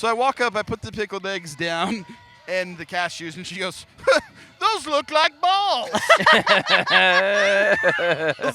So I walk up, I put the pickled eggs down and the cashews, and she goes, those look like balls. I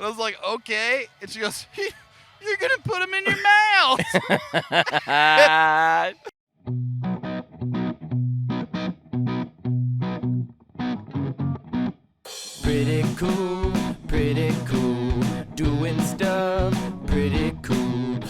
was like, okay. And she goes, you're going to put them in your mouth. Pretty cool, doing stuff, pretty cool,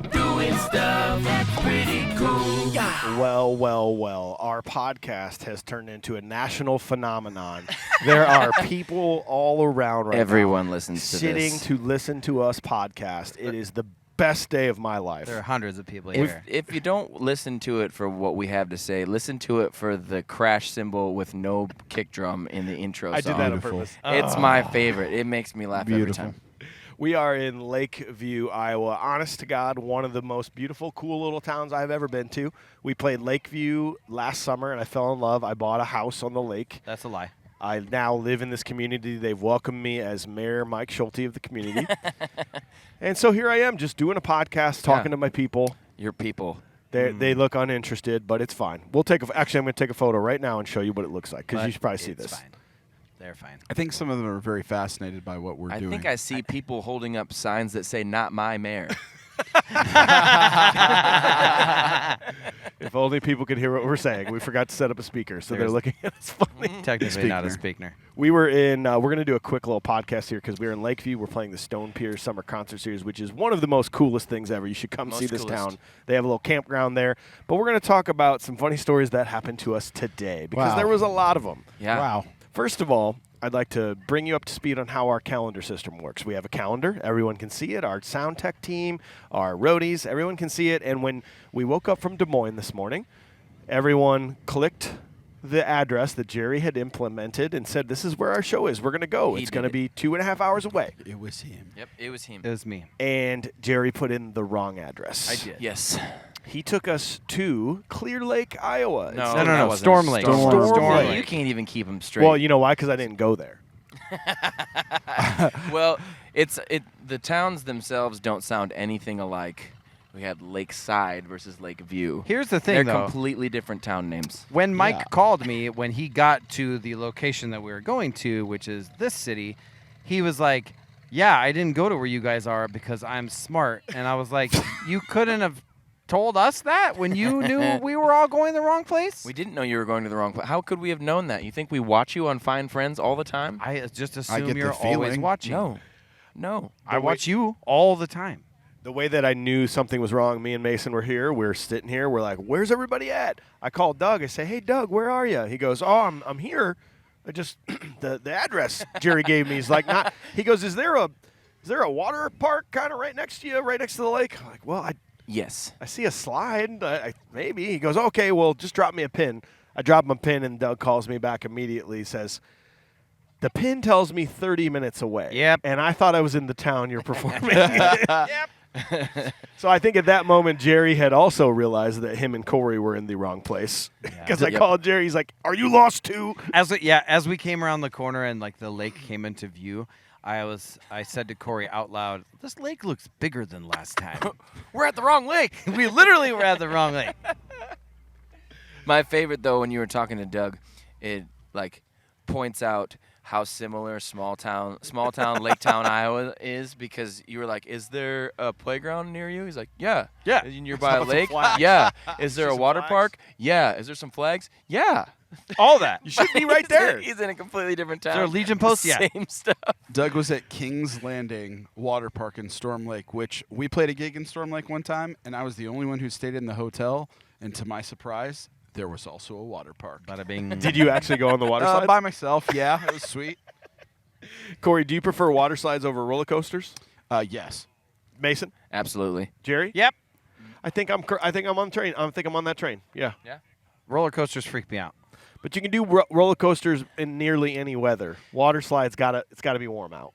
doing stuff, that's pretty cool. Yeah. Well, our podcast has turned into a national phenomenon. There are people all around right Everyone now listens to sitting this. to listen to us podcast. It is the best day of my life. There are hundreds of people here. If you don't listen to it for what we have to say, listen to it for the crash cymbal with no kick drum in the intro song. I did that on purpose. It's my favorite. It makes me laugh every time. We are in Lakeview, Iowa. Honest to God, one of the most beautiful, cool little towns I've ever been to. We played Lakeview last summer, and I fell in love. I bought a house on the lake. That's a lie. I now live in this community. They've welcomed me as Mayor Mike Schulte of the community. And so here I am just doing a podcast, talking to my people. Your people. They look uninterested, but it's fine. Actually, I'm going to take a photo right now and show you what it looks like, because you should probably see this. Fine. They're fine. I think some of them are very fascinated by what we're doing. I think I see people holding up signs that say, not my mayor. If only people could hear what we're saying. We forgot to set up a speaker, so they're looking at us funny. Technically not a speaker. We were in, we're going to do a quick little podcast here because we're in Lakeview. We're playing the Stone Pier Summer Concert Series, which is one of the most coolest things ever. You should come see this town. They have a little campground there. But we're going to talk about some funny stories that happened to us today because there was a lot of them. Yeah. Wow. First of all, I'd like to bring you up to speed on how our calendar system works. We have a calendar. Everyone can see it. Our sound tech team, our roadies, everyone can see it. And when we woke up from Des Moines this morning, everyone clicked the address that Jerry had implemented and said, this is where our show is. We're going to go. It's going to be 2.5 hours away. It was him. Yep, it was him. It was me. And Jerry put in the wrong address. I did. Yes. He took us to Clear Lake, Iowa. No. Storm Lake. Storm Lake. You can't even keep them straight. Well, you know why? Because I didn't go there. Well, the towns themselves don't sound anything alike. We had Lakeside versus Lakeview. Here's the thing, They're though. completely different town names. When Mike called me, when he got to the location that we were going to, which is this city, he was like, yeah, I didn't go to where you guys are because I'm smart. And I was like, you couldn't have told us that when you knew we were all going the wrong place? We didn't know you were going to the wrong place. How could we have known that? You think we watch you on Find Friends all the time? I just I assume get the you're always feeling. watching. No. I watch you all the time. The way that I knew something was wrong, me and Mason were here. We're sitting here. We're like, where's everybody at? I called Doug. I say, hey, Doug, where are you? He goes, oh, I'm here. I just the address Jerry gave me is like not. He goes, is there a water park kind of right next to you, right next to the lake? I'm like, well, Yes. I see a slide. Maybe. He goes, okay, well, just drop me a pin. I drop him a pin, and Doug calls me back immediately. He says, the pin tells me 30 minutes away. Yep. And I thought I was in the town you're performing. Yep. So I think at that moment, Jerry had also realized that him and Corey were in the wrong place. Because I called Jerry. He's like, are you lost too? As we came around the corner and like the lake came into view, I said to Corey out loud, this lake looks bigger than last time. We're at the wrong lake. We literally were at the wrong lake. My favorite, though, when you were talking to Doug, it points out how similar small town Lake Town, Iowa is, because you were like, is there a playground near you? He's like, yeah. Yeah. And you're by a How about some lake? flags? Yeah. Is there a some water flags? park? Yeah. Is there some flags? Yeah. All that. You should be right there. He's in a completely different town. Is there a Legion post? Yeah. Same stuff. Doug was at Kings Landing Water Park in Storm Lake, which we played a gig in Storm Lake one time, and I was the only one who stayed in the hotel. And to my surprise, there was also a water park. Bada bing. Did you actually go on the water slides? By myself, yeah. It was sweet. Corey, do you prefer water slides over roller coasters? Yes. Mason? Absolutely. Jerry? Yep. I think I'm on the train. I think I'm on that train. Yeah. Yeah. Roller coasters freak me out. But you can do roller coasters in nearly any weather. Water slides it's got to be warm out.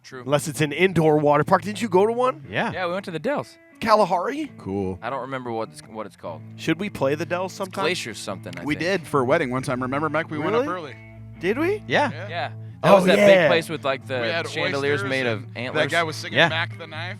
True. Unless it's an indoor water park. Did you go to one? Yeah. Yeah, we went to the Dells. Kalahari? Cool. I don't remember what it's called. Should we play the Dells sometime? Glacier something, I We think. did for a wedding one time. Remember, Mike? We went up Really? early. Did we? Yeah. Yeah. That was that big yeah. place with like We the had chandeliers oysters made of and antlers. That guy was singing Yeah. Mac the Knife.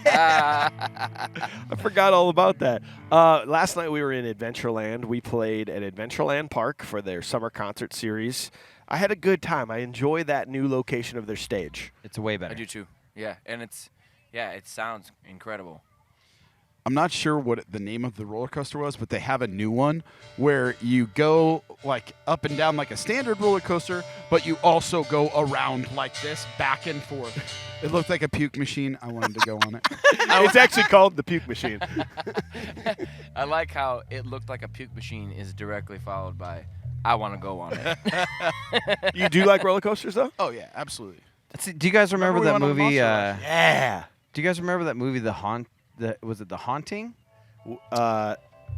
I forgot all about that. Last night we were in Adventureland. We played at Adventureland Park for their summer concert series. I had a good time. I enjoy that new location of their stage. It's way better. I do too. Yeah, and it sounds incredible. I'm not sure what the name of the roller coaster was, but they have a new one where you go like up and down like a standard roller coaster, but you also go around like this, back and forth. It looked like a puke machine. I wanted to go on it. It's actually called the Puke Machine. I like how it looked like a puke machine is directly followed by I want to go on it. You do like roller coasters, though? Oh yeah, absolutely. Do you guys remember Remember that we went on movie? Monster Rush? Yeah. Do you guys remember that movie, was it The Haunting?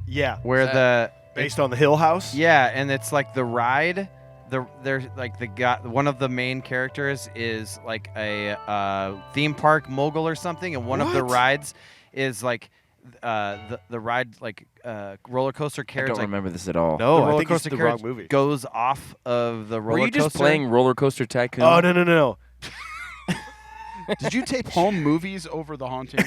Yeah. Where the Based on the Hill House? Yeah, and it's like the ride. There's like the guy. One of the main characters is like a theme park mogul or something, and one of the What? rides is like the ride like roller coaster I carriage. don't Like, remember this at all. the No, I roller think it's coaster the carriage wrong movie. goes off of the roller Were you coaster. just playing Roller Coaster Tycoon? Oh, no. Did you tape home movies over The Haunting?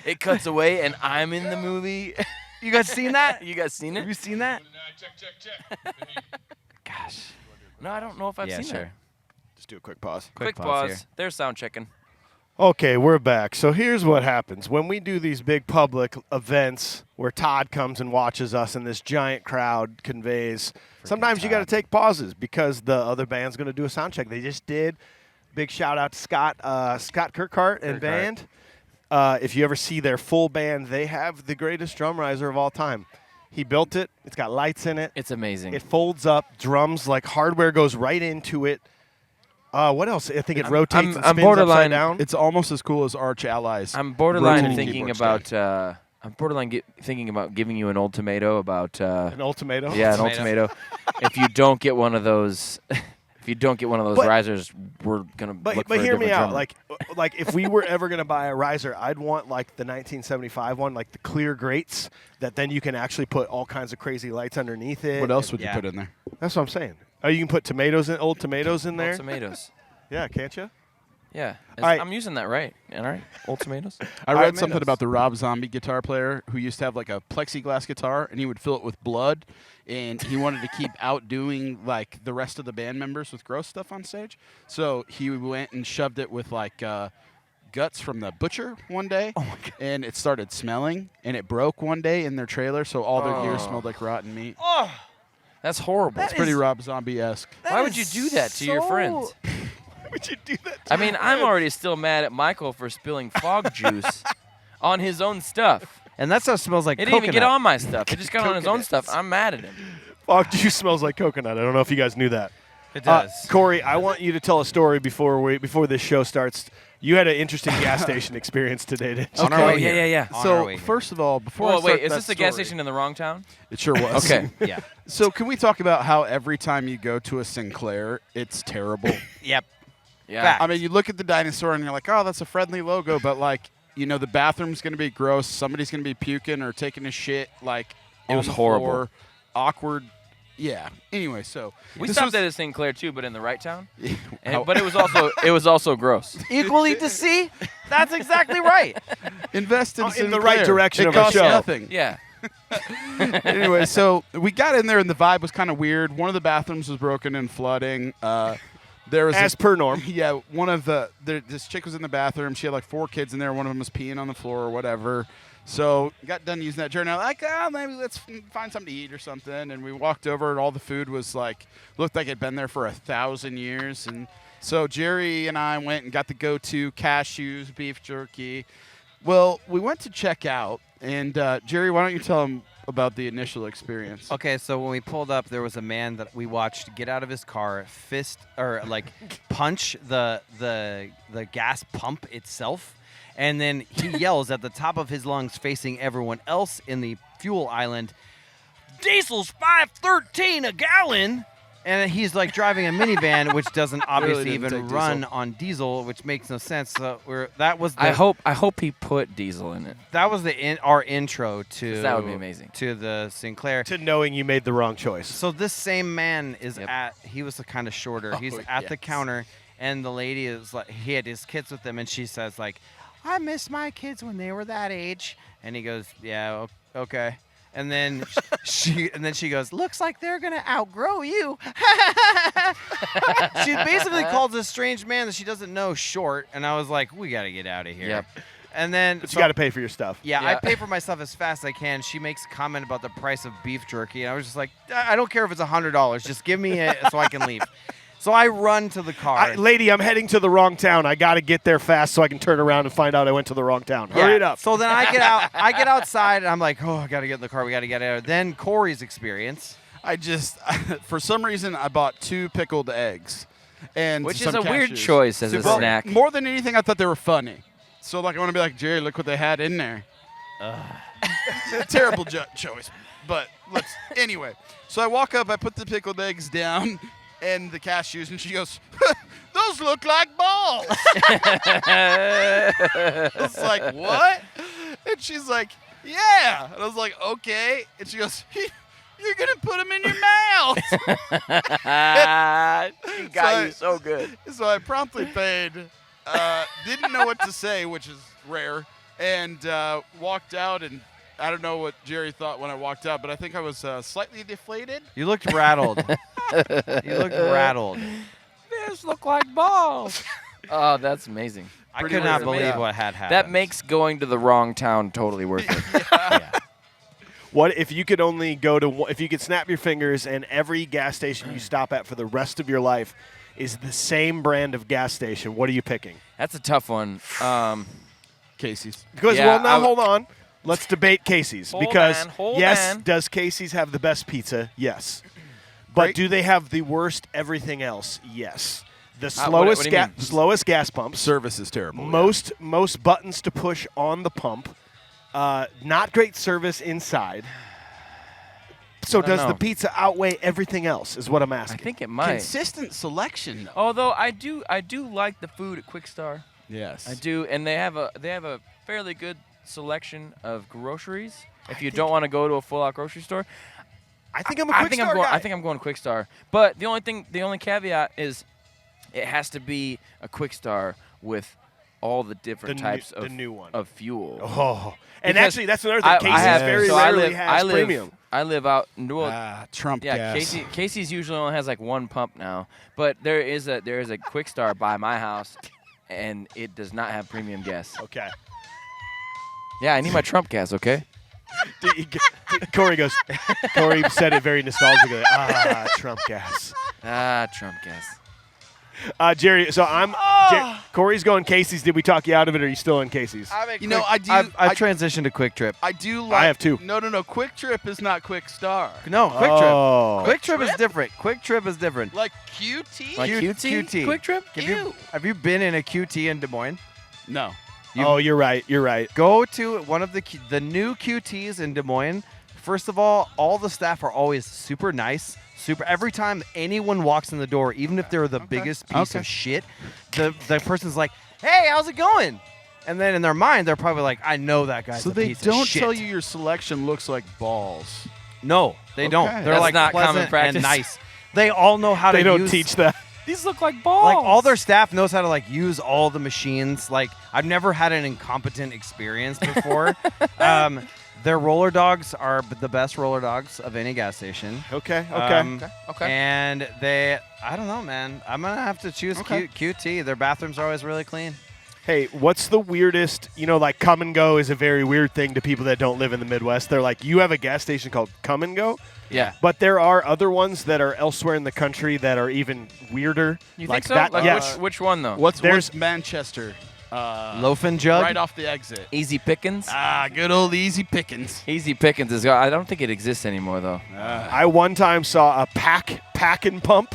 It cuts away and I'm in the movie. You guys seen that? You guys seen Have you it? seen that? Check. Gosh. No, I don't know if I've seen that. Just do a quick pause. Quick pause pause. here. There's sound checking. Okay, we're back. So here's what happens. When we do these big public events where Todd comes and watches us and this giant crowd conveys, sometimes you got to take pauses because the other band's going to do a sound check. They just did. Big shout out to Scott Kirkhart and band. If you ever see their full band, they have the greatest drum riser of all time. He built it. It's got lights in it. It's amazing. It folds up. Drums, like hardware goes right into it. What else? I think it rotates and I'm spins borderline- upside down. It's almost as cool as Arch Allies. I'm borderline rotating thinking keyboard about. stack. I'm borderline thinking about giving you an ultimatum about. An ultimatum. Yeah, an Ultimatum. ultimatum. If you don't get one of those, But- risers, we're gonna. But look for a hear me different out. drummer. Like if we were ever gonna buy a riser, I'd want like the 1975 one, like the clear grates that then you can actually put all kinds of crazy lights underneath it. What else would Yeah. you put in there? That's what I'm saying. Oh, you can put old tomatoes in there. Old tomatoes. Yeah, can't you? Yeah, All right. I'm using that right. All right, old tomatoes. I All read right, something tomatoes. about the Rob Zombie guitar player who used to have like a plexiglass guitar and he would fill it with blood and he wanted to keep outdoing like the rest of the band members with gross stuff on stage. So he went and shoved it with like guts from the butcher one day and it started smelling and it broke one day in their trailer so all their gear Oh. smelled like rotten meat. That's horrible. It's pretty Rob Zombie-esque. Why would you do that to your friends? Would you do that? I mean, I'm already still mad at Michael for spilling fog juice on his own stuff. And that stuff smells like It didn't even get coconut. on my stuff. It just got on his own stuff. I'm mad at him. Fog juice smells like coconut. I don't know if you guys knew that. It does. Corey, I want you to tell a story before this show starts. You had an interesting gas station experience today, didn't you? On our Oh, way yeah, here. yeah, yeah. On our So way here. first of all, before I Oh, start wait, is that this a gas story- station in the wrong town? It sure was. Okay. Yeah. So can we talk about how every time you go to a Sinclair, it's terrible? Yep. Yeah. Fact. I mean, you look at the dinosaur and you're like, oh, that's a friendly logo, but like, you know, the bathroom's gonna be gross. Somebody's gonna be puking or taking a shit. Like, It on was the horrible. floor, awkward. Yeah. Anyway, so We this stopped was- at a Sinclair too, but in the right town. How- But it was also gross. Equally to see? That's exactly right. invest in, in the right Sinclair. direction it of a costs show. nothing. Yeah. Anyway, so we got in there and the vibe was kind of weird. One of the bathrooms was broken and flooding. There was As per norm. Yeah, one of this chick was in the bathroom. She had like 4 kids in there. One of them was peeing on the floor or whatever. So got done using that journal. Like, maybe let's find something to eat or something. And we walked over, and all the food was like looked like it'd been there for 1,000 years. And so Jerry and I went and got the go-to cashews, beef jerky. Well, we went to check out, and Jerry, why don't you tell them about the initial experience? Okay, so when we pulled up, there was a man that we watched get out of his car, punch the gas pump itself, and then he yells at the top of his lungs, facing everyone else in the fuel island, "Diesel's $5.13 a gallon." And he's like driving a minivan, which doesn't obviously didn't even take run diesel. on diesel, which makes no sense. So that was the, I hope he put diesel in it. that was our intro to 'Cause that would be amazing. to the Sinclair. To knowing you made the wrong choice. So this same man is Yep. he was kind of shorter. He's Oh, at the yes. counter, and the lady is like, he had his kids with him, and she says like, I miss my kids when they were that age. And he goes, yeah, okay. And then she goes, looks like they're gonna outgrow you. She basically calls this strange man that she doesn't know short, and I was like, we gotta get out of here. Yep. And then But you got to pay for your stuff. yeah, I Yeah. pay for my stuff as fast as I can. She makes a comment about the price of beef jerky, and I was just like, I don't care if it's $100. Just give me it so I can leave. So I run to the car. Lady, I'm heading to the wrong town. I got to get there fast so I can turn around and find out I went to the wrong town. Hurry it up. So then I get out. I get outside, and I'm like, oh, I got to get in the car. We got to get out. Then Corey's experience. I just, for some reason, I bought 2 pickled eggs, and Which some is a weird cashews. choice as a Well, snack. More than anything, I thought they were funny. So like, I want to be like, Jerry, look what they had in there. Terrible choice, but anyway. So I walk up, I put the pickled eggs down, and the cashews, and she goes, "Those look like balls." I was like, "What?" And she's like, "Yeah." And I was like, "Okay." And she goes, "You're gonna put them in your mouth." He got you so good. So I promptly paid. Didn't know what to say, which is rare, and walked out. And I don't know what Jerry thought when I walked out, but I think I was slightly deflated. You looked rattled. You looked rattled. These look like balls. Oh, that's amazing. I Pretty could not weird. believe Yeah. what had happened. That makes going to the wrong town totally worth it. Yeah. What if you could only go to if you could snap your fingers and every gas station you stop at for the rest of your life is the same brand of gas station? What are you picking? That's a tough one. Casey's. Because Yeah, well, now I hold on. Let's debate Casey's Hold because on, hold yes, on. does Casey's have the best pizza? Yes. But Great. do they have the worst everything else? Yes. The what slowest do you mean? slowest gas pumps. Service is terrible. Most buttons to push on the pump. Not great service inside. So I don't does the know. pizza outweigh everything else? Is what I'm I asking. think it might. Consistent selection. Though. Although I do like the food at Quick Star. Yes. I do, and they have a fairly good selection of groceries. If you don't want to go to a full-out grocery store, I think I'm a quick star guy. I think I'm going Quick Star. But the only caveat is it has to be a Quick Star with all the different types the new one. of fuel. Oh, and Because actually, that's another thing. I Casey's have, very so rarely has I premium. live out. Trump Yeah, gas. Casey's usually only has like one pump now, but there is a Quick Star by my house, and it does not have premium gas. Okay. Yeah, I need my Trump gas. Okay. Corey said it very nostalgically. Trump gas. Trump gas. Jerry, so Corey's going Casey's. Did we talk you out of it, or are you still in Casey's? You know, I do. I've I transitioned to Quick Trip. do like. I have two. No. Quick Trip is not Quick Star. No, Quick Oh. Trip. Quick Trip is different. Quick Trip is different. Like QT. Like Q- QT? QT. Quick Trip? Have you been in a QT in Des Moines? No. Oh, you're right. You're right. Go to one of the new QTs in Des Moines. First of all the staff are always super nice. Every time anyone walks in the door, even if they're the biggest piece of shit, the person's like, "Hey, how's it going?" And then in their mind, they're probably like, "I know that guy's So a they piece don't of shit." tell you your selection looks like balls. No, they don't. Okay. They're That's like not common pleasant practice. and nice. They all know how They to don't use teach that. These look like balls. Like all their staff knows how to like use all the machines. Like I've never had an incompetent experience before. Their roller dogs are the best roller dogs of any gas station. Okay. Okay. And I don't know, man. I'm gonna have to choose QT. Their bathrooms are always really clean. Hey, what's the weirdest? Like Come and Go is a very weird thing to people that don't live in the Midwest. They're like, you have a gas station called Come and Go, Yeah. but there are other ones that are elsewhere in the country that are even weirder. You like think so? that? Like Yes. which one though? What's There's- Manchester? Loaf and jug. Right off the exit. Easy Pickens? Good old Easy Pickens. Easy Pickens is. I don't think it exists anymore though. I one time saw a pack and pump.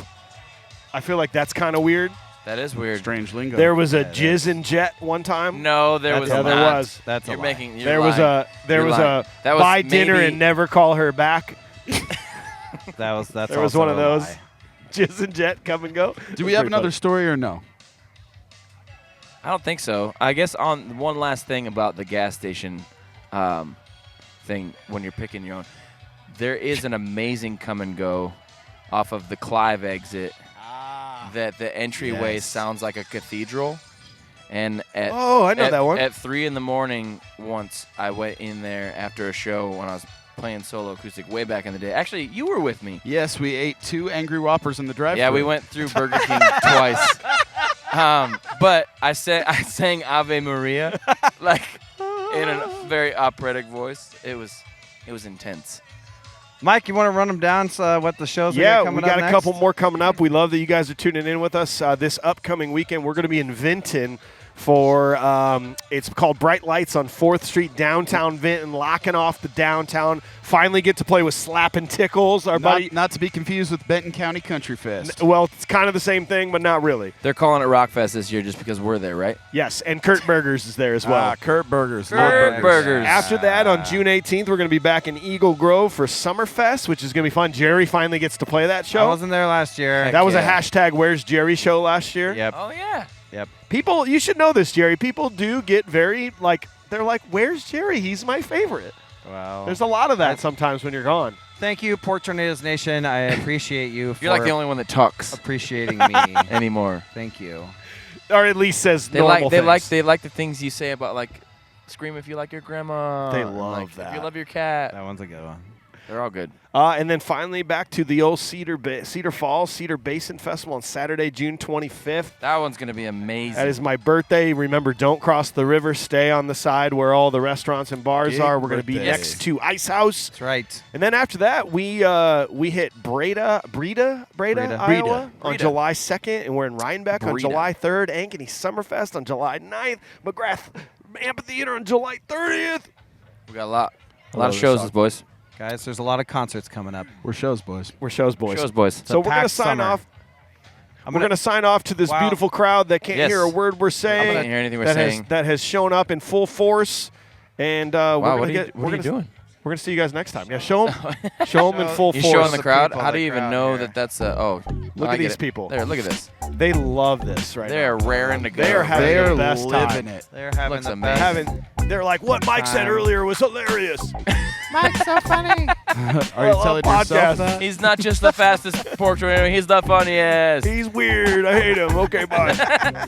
I feel like that's kind of weird. That is weird. Strange lingo. There was a Jizz and Jet one time. No, there was Yeah, not. there was. That's a You're lie. making. You're There was lying. a You're lying. That was buy dinner maybe- and never call her back. That's There was one of also a those. lie. Jizz and Jet come and go. Do we have another story or no? I don't think so. I guess on one last thing about the gas station thing when you're picking your own, there is an amazing come and go off of the Clive exit that the entryway sounds like a cathedral. And at, I know that one. At 3 in the morning once, I went in there after a show when I was playing solo acoustic way back in the day. Actually, you were with me. Yes, we ate 2 Angry Whoppers in the drive-thru. Yeah, we went through Burger King twice. But I sang Ave Maria like in a very operatic voice. It was intense. Mike, you want to run them down? What the shows we got Yeah, coming we got up a couple more coming up. We love that you guys are tuning in with us this upcoming weekend. We're going to be in Vinton for it's called Bright Lights on 4th Street, downtown Vinton, locking off the downtown. Finally get to play with Slappin' Tickles, our buddy. Not to be confused with Benton County Country Fest. Well, it's kind of the same thing, but not really. They're calling it Rockfest this year just because we're there, right? Yes, and Kurt Burgers is there as well. Kurt Burgers. Kurt Burgers. After that, on June 18th, we're going to be back in Eagle Grove for Summerfest, which is going to be fun. Jerry finally gets to play that show. I wasn't there last year. That was a yeah. hashtag Where's Jerry show last year. Yep. Oh, yeah. Yep. People, you should know this, Jerry. People do get very, they're like, where's Jerry? He's my favorite. Wow. There's a lot of that sometimes when you're gone. Thank you, Port Tornadoes Nation. I appreciate you for You're like the only one that talks appreciating me anymore. Thank you. Or at least says They normal things. they like the things you say about like scream if you like your grandma. They and, love like, that. If you love your cat. That one's a good one. They're all good. And then finally back to the old Cedar Falls Cedar Basin Festival on Saturday, June 25th. That one's going to be amazing. That is my birthday. Remember, don't cross the river. Stay on the side where all the restaurants and bars Big are. We're going to be birthday. next to Ice House. That's right. And then after that, we hit Breda, Iowa Breda. on July 2nd, and we're in Rhinebeck on Breda. July 3rd, Ankeny Summerfest on July 9th, McGrath Amphitheater on July 30th. We got a lot love of this shows, song. boys. Guys, there's a lot of concerts coming up. We're shows, boys. We're shows, boys. Shows, boys. So we're going to packed sign summer. off. We're going to sign off to this Wow. beautiful crowd that can't Yes. hear a word we're I saying. can't hear anything we're that saying. that has shown up in full force. And Wow, we're what going are to you, what are you doing? We're going to see you guys next time. Yeah, show them in full You force. showing the crowd? people How in do you the even crowd know here. that that's oh? Look I at get these it. people. There, look at this. They love this right They now. are raring to go. They are having They're the best living time. it. They're having Looks the amazing. best. They're like, what Mike said Time. earlier was hilarious. Mike's so funny. Are I you love telling podcasts. yourself that? He's not just the fastest pork tornado. He's the funniest. He's weird. I hate him. Okay, bye.